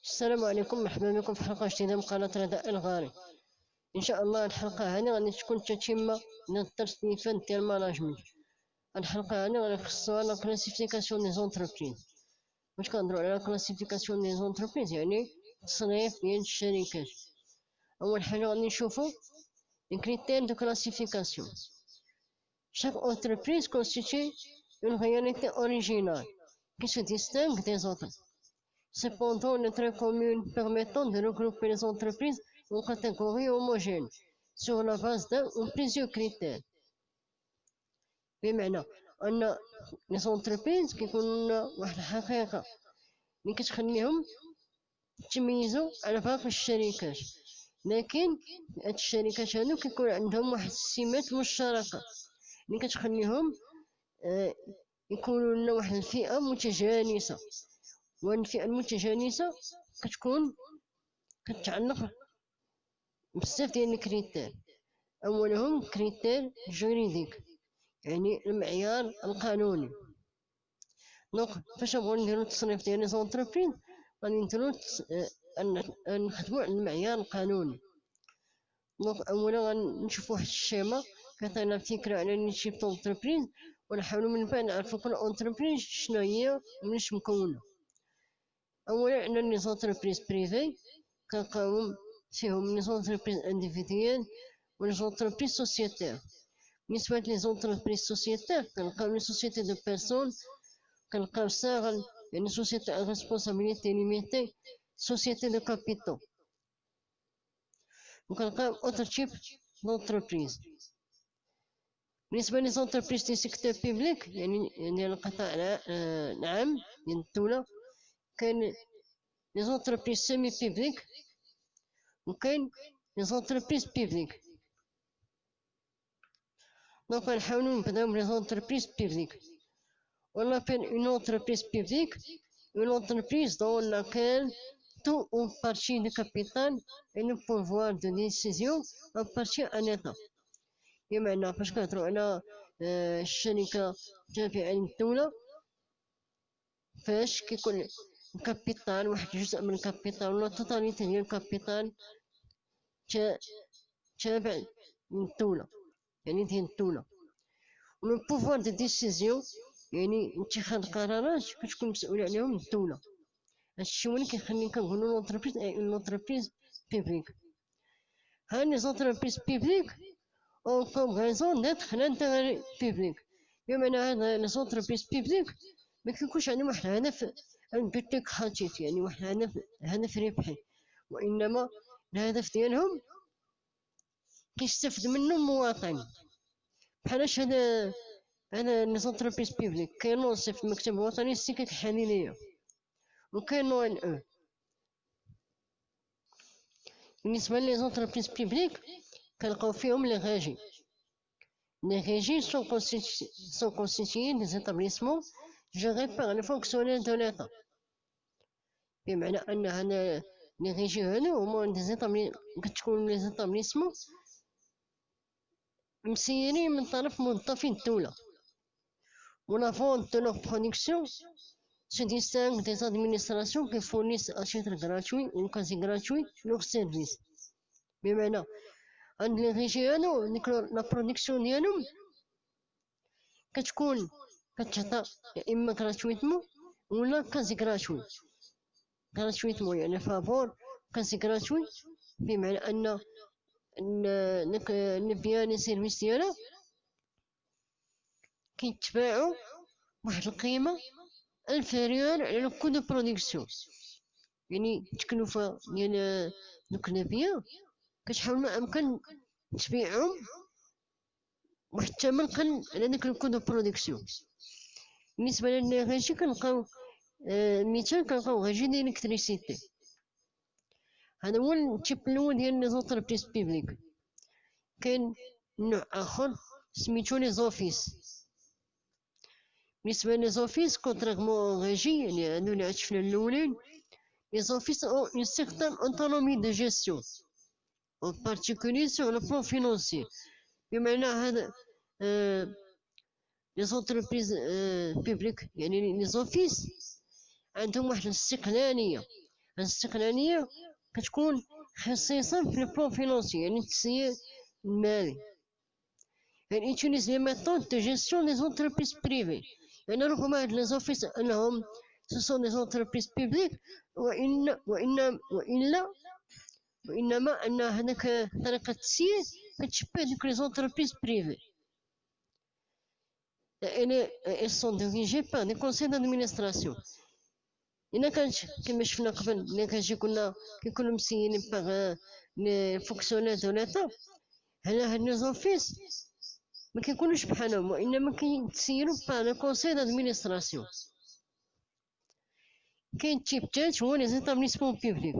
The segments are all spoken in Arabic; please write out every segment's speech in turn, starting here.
السلام عليكم، مرحبا بكم في حلقة جديدة من قناة رداء الغاري. إن شاء الله الحلقة هذه غادي تكون تتمة من التصنيفات ديال الماناجمنت. الحلقة هذه غادي نخصوها لا كلاسيفيكاسيون دي زونتربريز. واش كنهضرو على لا كلاسيفيكاسيون دي زونتربريز يعني التصنيف ديال الشركات. أول حاجة غادي نشوفو لي كريتير دو كلاسيفيكاسيون. Chaque entreprise constitue une réalité originale qui se distingue des autres. Cependant, le trait commun permettant de regrouper les entreprises en catégories homogènes sur la base d'un ou plusieurs critères. بمعنى أن لي زونتربريز كيكون واحد الحقيقة اللي كتخليهم يتميزوا على باقي الشركات، لكن هاد الشركات هادو كيكون عندهم واحد السمات مشتركة اللي كتخليهم يكونوا لنا واحد الفئة متجانسة. وهاد الفئة المتجانسة كتكون كتعلق بزاف ديال الكريتير. أولهم كريتير جوريديك يعني المعيار القانوني. دونك فاش نبغيو نديرو التصنيف ديال لي زونتربريز غادي نديرو نخدمو على المعيار القانوني. دونك أولا غنشوفو واحد الشيما كيعطينا فكرة على لي تيب دونتربريز، ونحاولو من بعد نعرفو كل اونتربريز شنو هي ومناش مكونة. أولا عندنا لي زونتربريز بريفي كنلقاوهم فيهم لي زونتربريز انديفيديال و لي زونتربريز سوسيتير. بالنسبة لي زونتربريز سوسيتير كنلقاو لي سوسيتي دو بيرسون، كنلقاو ساغل يعني سوسيتي ا ريسبونسابيليتي ليميتي، سوسيتي دو كابيتو، وكنلقاو اوتر تيب دونتربريز. بالنسبة لي زونتربريز دي سيكتور بيبليك يعني ديال القطاع العام ديال الدولة، كاين لي زونتربريز سيمي بيبليك وكاين لي زونتربريز بيبليك. دونك غنحاولو نبداو بلي زونتربريز بيبليك. On appelle une entreprise publique une entreprise dans laquelle tout ou partie du capital et le pouvoir de décision appartient à l'État. بمعنى فاش كنهضرو على الشركة تابعة للدولة، فاش كيكون الكابيتال واحد الجزء من الكابيتال ولا توتاليتي ديال الكابيتال تابع للدولة يعني ديال الدولة. ولو بوفوار دو ديسيزيون يعني اتخاذ قرارات كتكون مسؤولة عليهم الدولة. هادشي هو اللي كيخلي كنقولو لونتربريز اون لونتربريز بيبليك. هاد لي زونتربريز بيبليك اون كوم غيزون ديتخ لانتيغي بيبليك. بمعنى هاد لي زونتربريز بيبليك مكيكونش عندهم واحد الهدف بوت لوكراتيف يعني واحد هدف ربحي، وانما الهدف ديالهم كيستافد منو المواطن. بحالاش هذا لي زونتربريز بيبليك كينونسي في المكتب الوطني للاستكاك الحليلية، وكاين نوع او. بالنسبة لي زونتربريز بيبليك كنلقاو فيهم لي غاجي. Les régies sont constituées des établissements gérés par les fonctionnaires de l'État. بمعنى أن هنا les régies هادو هما كتكون لي زيتابليسمون مسيرين من طرف موظفين الدولة. و la vente de leur production se distingue des administrations qui fournissent à titre gratuit ou quasi gratuit leurs services. بمعنى عند لي ريجي هادو ديك لا برودكسيون ديالهم كتكون كتعطى يا اما غراتويتمون ولا كازي غراتوي. غراتويتمون يعني فابور، كازي غراتوي بمعنى ان لي بيان لي سيرفيس ديالها كيتباعو واحد القيمة انفيريور على لو كو دو برودكسيون. يعني التكلفة ديال دوك لي بيان كتحاول ما امكن تبيعهم واحد الثمن قل على داك الكو دو برودكسيون. بالنسبة للي غيجي كنلقاو مثال كنلقاو غيجي ديال الكتريسيتي. هذا هو التيب الاول ديال لي زونتربريز بيبليك. كاين نوع اخر سميتو لي زوفيس. بالنسبة لي زوفيس كونتريغمون غيجي يعني هادو اللي شفنا الاولين، لي زوفيس اون اون سيغتان اوتونومي دو جيستيون en particulier sur le plan financier. بمعنى هذا لي زونتربريز بيبليك يعني لي زوفيس عندهم واحد الاستقلالية. الاستقلالية كتكون خصيصا في البلان فينونسي، يعني التسيير المالي. Elle utilise les méthodes de gestion des entreprises privées. يعني رغم هاد لي زوفيس انهم سو دي زونتربريز بيبليك، وانما ان هذاك طريقة التسيير كتشبه دوك لي زونتربريز بريفي. Elles sont dirigées par des conseils d'administration. إلا كانت كما شفنا قبل، إلا كنا كيكونوا مسيرين باغ لي فونكسيونير دو ليتا، هاد لي زوفيس ما كيكونوش بحالهم، وانما كيتسيروا باغ لو كونساي دادمينستراسيون. كاين تيب تالت هو لي زيتابليسمون بيبليك.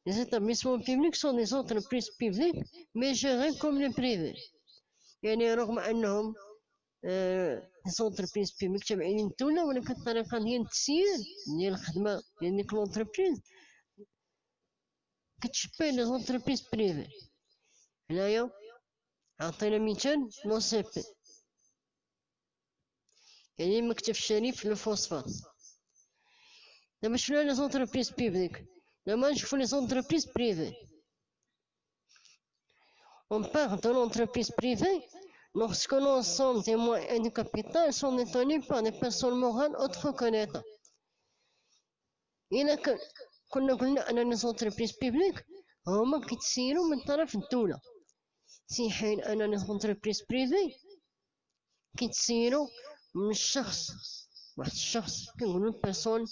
لي زيتابليسمون بيبليك سون دي زونتربريز بيبليك مي جيري كوم لي بريفي، يعني رغم انهم دي زونتربريز بيبليك تابعين للدولة، ولكن الطريقة ديال التسيير ديال الخدمة ديال ديك لونتربريز كتشبه لي زونتربريز بريفي. هنايا عطينا مثال لو سي بي، يعني المكتب الشريف للفوسفات. دابا شنو لي زونتربريز بيبليك؟ دابا نشوفو لي زونتربريز بريفي. On parle de l'entreprise privée lorsque l'ensemble des moyens du capital sont détenus par des personnes morales autres que l'État. إلا كنا قلنا أن لي زونتربريز بيبليك هما كيتسيرو من طرف الدولة، في حين أن لي زونتربريز بريفي كيتسيرو من الشخص، واحد الشخص كنقولو بيرسون،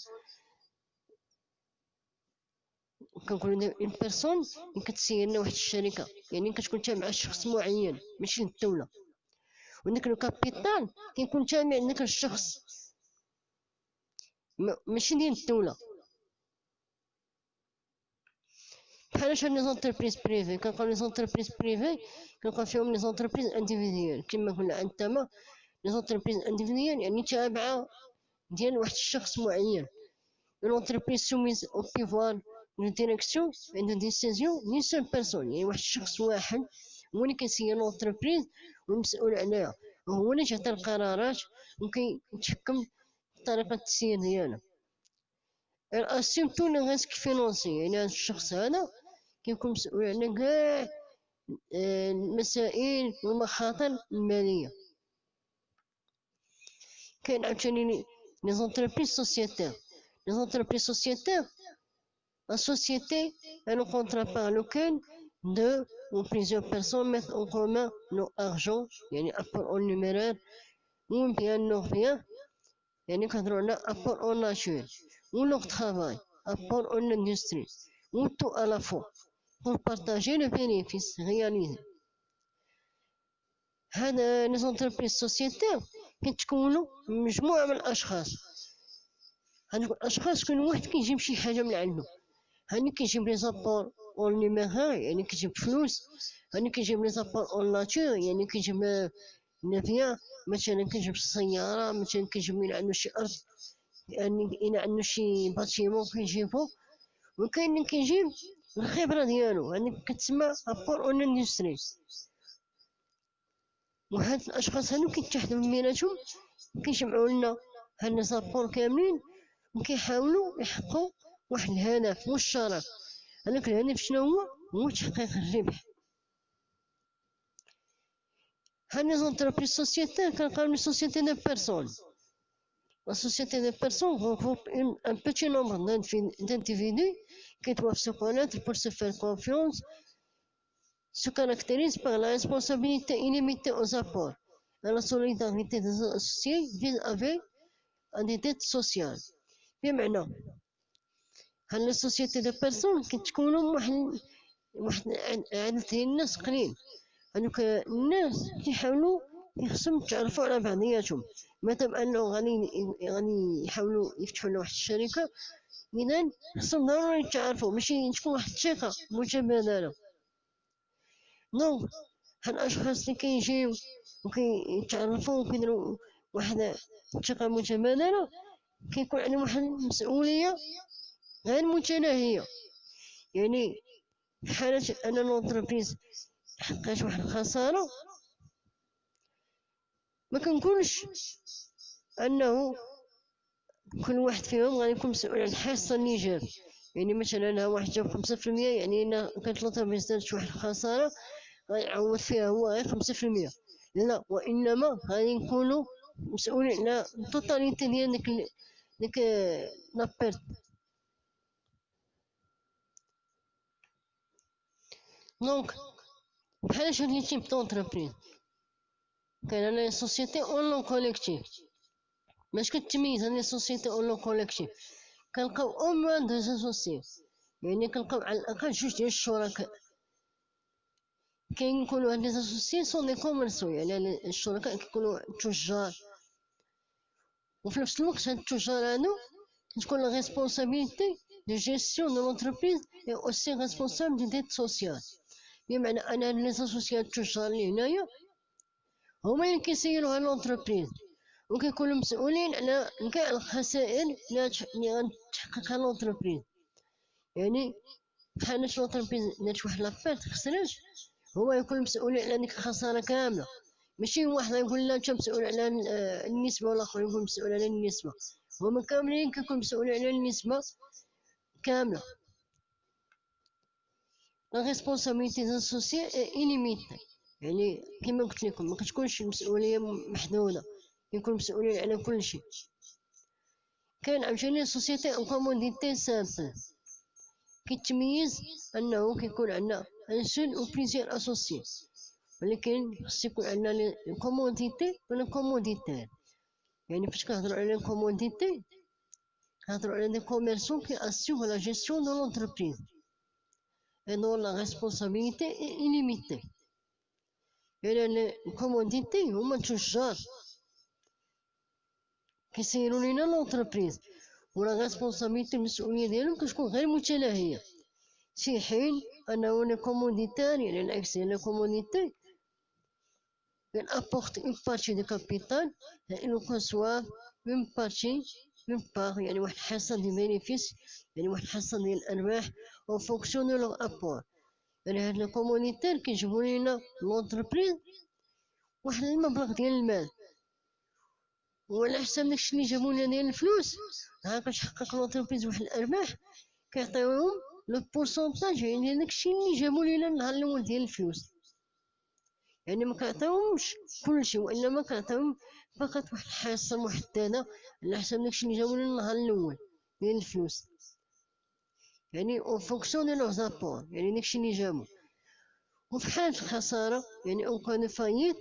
كنقولو اون بيرسون اللي كتسير لنا واحد الشركة، يعني كتكون تابعة لشخص معين ماشي للدولة، وداك لو كابيتال كيكون تابع لداك الشخص ماشي ديال الدولة. بحالاش هاد لي زونتربريز بريفي؟ كنلقاو لي زونتربريز بريفي كنلقاو فيهم لي زونتربريز انديفيديوال، كما قلنا انتما لي زونتربريز انديفيديوال يعني تابعة ديال واحد الشخص معين. لونتربريز سوميز او بيفوار دو ديريكسيون اي دو ديسيزيون دون سول بيرسون، يعني واحد الشخص واحد هو اللي كيسير لونتربريز والمسؤول عليها، وهو اللي تيعطي القرارات وكيتحكم بطريقة التسيير ديالها. اسيم تو لي ريسك فينونسي، يعني هاد الشخص هذا كيكون مسؤول على كاع المسائل والمخاطر المالية. كاين عاوتاني لي زونتربريز سوسيتير. لي زونتربريز سوسيتير، la société est le contrat par lequel deux ou plusieurs personnes mettent en commun leur argent، يعني apport en numéraire، ou bien leur bien، يعني كنهضرو على apport en nature، ou leur travail، apport en industrie، ou tout à la fois pour partager le bénéfice réalisé. هاد لي زونتربريز سوسيتير كيتكونوا من مجموعة من الأشخاص. هادوك الأشخاص كل واحد كيجيب شي حاجة من عندو، هاني كيجيب لي زابور اون نيميرال يعني كيجيب فلوس، هاني كيجيب لي زابور اون ناتور يعني كيجيب نافيا، مثلا كيجيب السيارة، مثلا كيجيب من عندو شي أرض، يعني إلا عندو شي باتيمون كيجيبو، وكاين اللي كيجيب الخبرة ديالو، هاني كتسمى ابور اون اندستري. وهاد الأشخاص هادو كيتحدو من بيناتهم، كيجمعو لنا هاد لي زابور كاملين، وكيحاولو يحققو واحد الهدف مشترك. هذاك الهدف شنو هو تحقيق الربح. هاد لي زونتربريز سوسيتير كنلقاو لي سوسيتي دو بيرسون. La société de personnes regroupe un petit nombre d'individus qui doivent se connaître pour se faire confiance, se caractérise par la responsabilité illimitée aux apports et la solidarité des associés vis-à-vis des dettes sociales. بمعنى هاد لي سوسيتي دو بيرسون كيتكونوا واحد عدد ديال الناس قليل. هادوك الناس كيحاولوا خصهم يتعرفوا على بعضياتهم، مادام انه غادي يحاولوا يفتحوا لنا واحد الشركه، اذا خصهم ضروري يتعرفوا، ماشي تكون واحد الثقه متبادله. دونك هاد الاشخاص اللي كيجيو وكيتعرفوا وكيديروا واحد الثقه متبادله كيكون عندهم واحد المسؤوليه غير متناهيه. يعني في حالة أن لونتربريز حققت واحد الخسارة، ما كنقولش أنه كل واحد فيهم غادي يكون مسؤول عن الحصة اللي جاب، يعني مثلا واحد جاب 5%، يعني إلا كانت لوطربيز دارت واحد الخسارة غيعوض فيها هو غير 5%. لا، وإنما غادي نكونو مسؤولين على التوتاليتي ديال ديك لابيرت. دونك بحال هاد لي تيب دونتربريز كاين لي سوسيتي اون لو كوليكتيف. باش كتميز هاد لي سوسيتي اون لو كوليكتيف كنلقاو او موان دو اسوسيي، يعني كنلقاو على الاقل جوج ديال الشركاء. كاين يكونوا هاد لي اسوسيي سون دي كوميرسو، يعني الشركاء كيكونوا تجار، وفي نفس الوقت هاد التجار هادو كتكون لا ريسبونسابيلتي دو جيستيون دو لونتربريز اي اوسي ريسبونسابل دي ديت سوسيال. بمعنى ان هاد لي اسوسيي التجار اللي هنايا هما اللي كيسيروا هاد لونتربريز، وكيكونوا مسؤولين على كاع الخسائر اللي غتحققها لونتربريز. يعني بحال لونتربريز دارت واحد لابيرت خسرات، هو يكون مسؤول على ديك الخسارة كاملة، ماشي واحد يقول لا انت مسؤول على النسبة والاخر يكون مسؤول على النسبة. هما كاملين كيكون مسؤول على النسبة كاملة. لا ريسبونسابيلتي داسوسيي اي إليميتي، يعني كما قلت لكم ما كتكونش المسؤولية محدودة، يكون مسؤولين على كل شيء. كاين عاوتاني سوسيتي اون كومونديتي سامبل، كيتميز انه كيكون عندنا ان سول او بليزيور اسوسيي، ولكن خص يكون عندنا كوموديتي ولا كوموديتير. يعني فاش كنهضروا على كوموديتي كنهضروا على دي كوميرسون كي اسيغ لا جيستيون دو لونتربريز اي دون لا ريسبونسابيلتي اي إليميتي. يعني الكوموديتي هما تجار كيسيروا لينا لونتربريز، ولا ريسبونسابيلتي المسؤوليه ديالهم كتكون غير متناهيه، في حين انه لي كوموديتير يعني العكس ديال لي كوموديتي il apporte une partie du capital et il reçoit une partie une part، يعني واحد الحصة دي bénéfice، يعني واحد الحصة ديال الأرباح en fonction de leur apport. يعني هاد لي كومونيتير كيجيبو لينا لونتربريز واحد المبلغ ديال المال، وعلى حساب داكشي اللي جابو لنا ديال الفلوس ها كتحقق لونتربريز واحد الأرباح كيعطيوهم لو بورسونتاج يعني داكشي اللي جابو لينا النهار الأول ديال الفلوس. يعني ما كنعطيوهمش كلشي، وانما كنعطيوهم فقط واحد الحصه محدده على حسب داكشي اللي جابو لنا النهار الاول ديال الفلوس، يعني اون فونكسيون دو لوغ زابور، يعني داكشي اللي جابو. وفي حالة الخسارة يعني اون كان دو فايت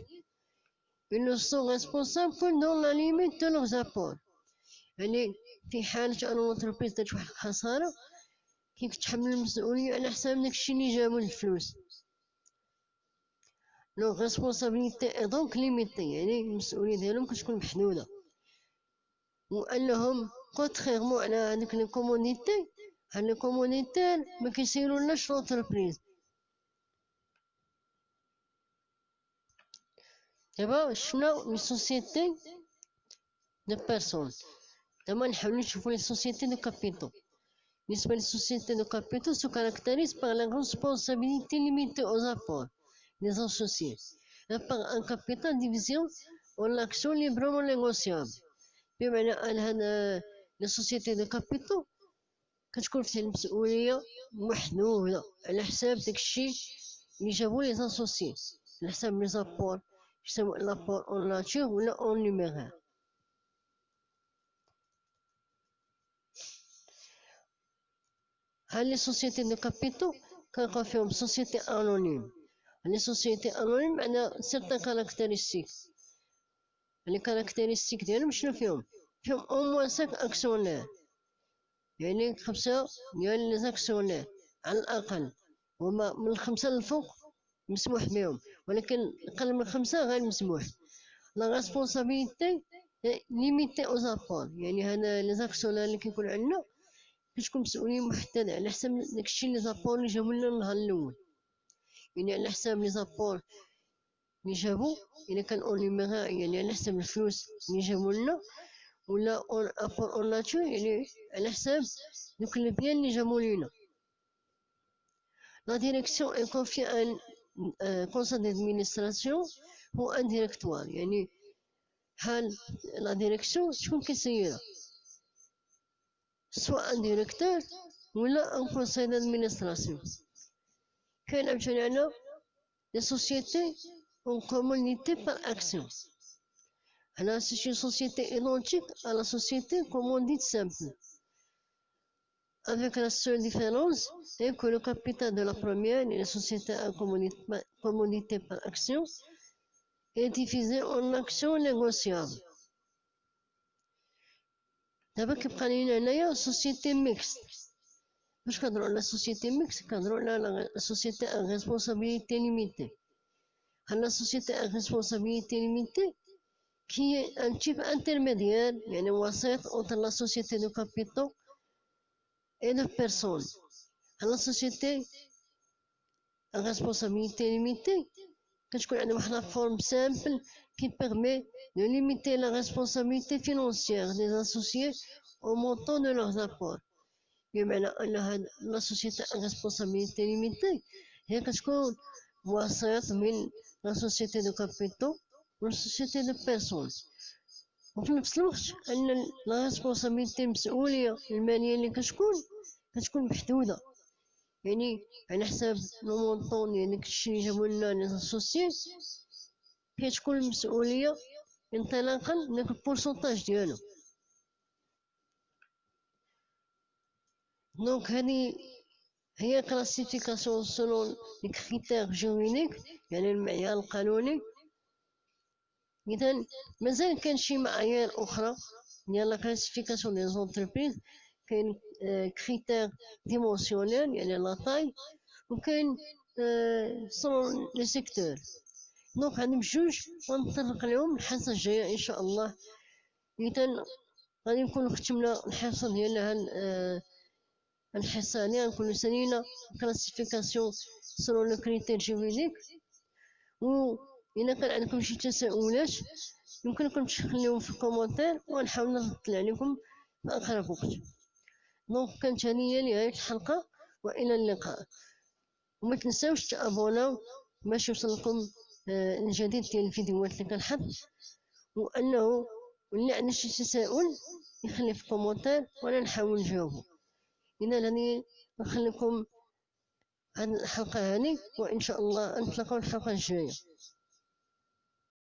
ils sont responsables que dans la limite de leurs apports. يعني في حالة ان لونتربريز دارت واحد الخسارة كيتحمل المسؤولية على حساب داكشي اللي جابو الفلوس. لو ريسبونسابيلتي اي دونك ليميتي، يعني المسؤولية ديالهم كتكون محدودة، وانهم كونتريرمون على هاديك لي كومونيتي هاد لي كومونيتير ما كيسيرولناش لونتربريز. دابا شفنا لي سوسيتي دو بيرسون، دابا نحاولو نشوفو لي سوسيتي دو كابيتو. بالنسبة للسوسيتي دو كابيتو سو كاركتيريز باغ لا ريسبونسابيلتي ليميتي aux apports des associés et par un capital division ou l'action librement négociable. بمعنى ان هاد لي سوسيتي دو كابيتو كتكون فيها المسؤولية محدودة على حساب داكشي اللي جابو لي زاسوسيي، على حساب لي زابور سواء لابور اون ناتور ولا اون نيميرير. هاد لي سوسيتي دو كابيتو كنلقاو فيهم سوسيتي انونيم. لي سوسيتي انونيم عندنا سيرتان كاركتيرستيك، لي كاركتيرستيك ديالهم شنو فيهم؟ فيهم او موان 5 اكسيونير، يعني 5 ديال لي زاكسيونير على الاقل، هما من 5 للفوق مسموح بهم، ولكن اقل من 5 غير مسموح. لا ريسبونسابيلتي ليميتي او زابور، يعني هذا لي زاكسيونير اللي كيكون عندنا كتكون مسؤولية محددة على حساب داكشي لي زابور اللي جابو لنا النهار الاول، يعني على حساب لي زابور اللي جابو الا كان اون نيميرير يعني على حساب الفلوس اللي جابو لنا، ولا اون ابور اون ناتور يعني على حساب دوك البيان اللي جابو لينا. لا ديريكسيون اي كونفي ان كونسيل دادمينستراسيون هو ان ديريكتوار، يعني حال لا ديريكسيون شكون كيسيرها؟ سوا ان ديريكتور ولا ان كونساي دادمينستراسيون. كاين عاوتاني هنا لي سوسيتي اون كومونيتي بار اكسيون. هنا سي اون سوسيتي ايدونتيك à la société commandite simple, avec la seule différence est que le capital de la première, la société à commodité par action, est divisé en actions négociables. دابا كيبقى لينا هنايا سوسيتي ميكس. باش كنهضرو على سوسيتي ميكس كنهضرو على سوسيتي ان ريسبونسابيلتي ليميتي. La société à responsabilité limitée qui est un type intermédiaire, يعني وسيط entre la société de capitaux et de personnes. La société à responsabilité limitée كتكون عندنا واحد la forme simple qui permet de limiter la responsabilité financière des associés au montant de leurs apports. بمعنى أن هاد la société à responsabilité limitée هي كتكون وسيط بين la société de capitaux و la société de personnes. وفي نفس الوقت أن la responsabilité المسؤولية المالية اللي كتكون محدودة، يعني على حساب لو مونطون يعني داكشي اللي جابو لنا لي اسوسيي كتكون المسؤولية انطلاقا من داك البورسونتاج ديالو. دونك هذه هي كلاسيفيكاسيون سولون لي كريتير جوريديك، يعني المعيار القانوني. إذا مازال كاين شي معايير أخرى ديال لا كلاسيفيكاسيون دي زونتربريز. كاين كريتير ديمونسيونيل يعني لا طاي، وكاين سولون لي سيكتور. دونك عندهم بجوج ونطرق لهم الحصة الجاية إن شاء الله. إذا غادي نكونو ختمنا الحصة ديالنا الحصة هادي، غنكونو سالينا كلاسيفيكاسيون سولون لو كريتير جوريديك. و إلا كان عندكم شي تساؤلات يمكنكم تخليوهم في الكومنتير ونحاول نرد عليكم في أقرب وقت. دونك كانت هذه هي نهاية الحلقة، وإلى اللقاء. وما تنساوش تابوناو باش يوصلكم الجديد ديال الفيديوهات اللي كنحط. وأنه اللي عنده شي تساؤل يخليه في الكومنتير وأنا نحاول نجاوبو. إذا هاني نخليكم هاد الحلقة هاني، وإن شاء الله نتلاقاو الحلقة الجاية.